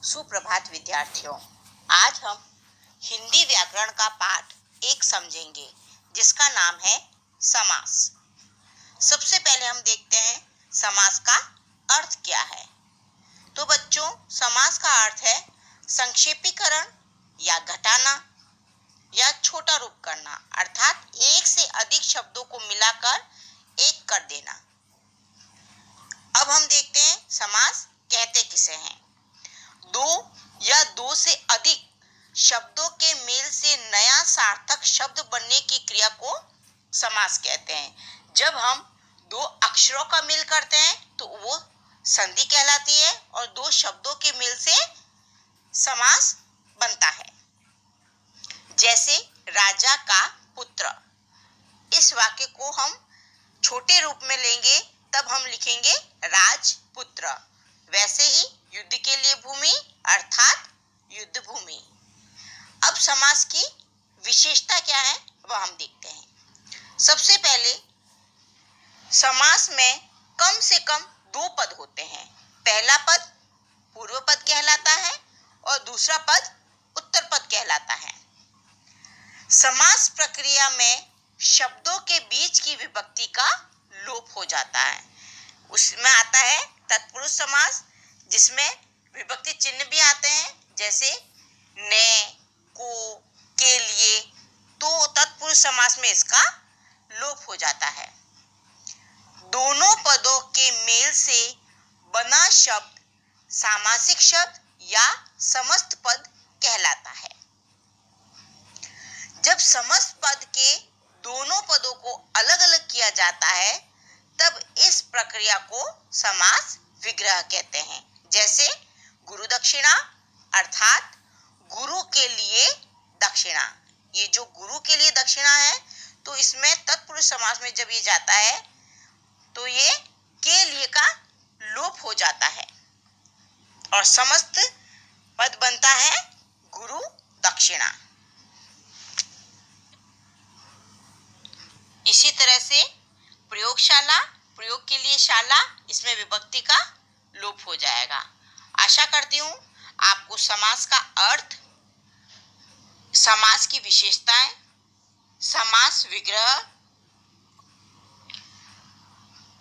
सुप्रभात विद्यार्थियों। आज हम हिंदी व्याकरण का पाठ 1 समझेंगे जिसका नाम है समास। सबसे पहले हम देखते हैं समास का अर्थ क्या है। तो बच्चों, समास का अर्थ है संक्षेपीकरण या घटाना या छोटा रूप करना, अर्थात एक से अधिक शब्दों को मिलाकर एक कर देना। अब हम देखते हैं समास कहते किसे हैं। दो या दो से अधिक शब्दों के मेल से नया सार्थक शब्द बनने की क्रिया को समास कहते हैं। जब हम दो अक्षरों का मेल करते हैं तो वो संधि कहलाती है और दो शब्दों के मेल से समास बनता है। जैसे राजा का पुत्र, इस वाक्य को हम छोटे रूप में लेंगे तब हम लिखेंगे राजपुत्र। वैसे ही युद्ध के लिए भूमि अर्थात युद्ध भूमि। अब समास की विशेषता क्या है वह हम देखते हैं। सबसे पहले समास में कम से कम 2 पद होते हैं। पहला पद पूर्व पद कहलाता है और दूसरा पद उत्तर पद कहलाता है। समास प्रक्रिया में शब्दों के बीच की विभक्ति का लोप हो जाता है। उसमें आता है तत्पुरुष समास, जिसमें विभक्ति चिन्ह भी आते हैं, जैसे ने, को, के लिए। तो तत्पुरुष समास में इसका लोप हो जाता है। दोनों पदों के मेल से बना शब्द सामासिक शब्द या समस्त पद कहलाता है। जब समस्त पद के दोनों पदों को अलग अलग किया जाता है तब इस प्रक्रिया को समास विग्रह कहते हैं। जैसे गुरु दक्षिणा अर्थात गुरु के लिए दक्षिणा। ये जो गुरु के लिए दक्षिणा है तो इसमें तत्पुरुष समास में जब ये जाता है तो ये के लिए का लोप हो जाता है और समस्त पद बनता है गुरु दक्षिणा। इसी तरह से प्रयोगशाला, प्रयोग के लिए शाला, इसमें विभक्ति का लोप हो जाएगा। आशा करती हूँ आपको समास का अर्थ, समास की विशेषताएं, समास विग्रह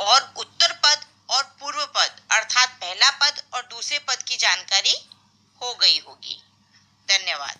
और उत्तर पद और पूर्व पद अर्थात पहला पद और दूसरे पद की जानकारी हो गई होगी। धन्यवाद।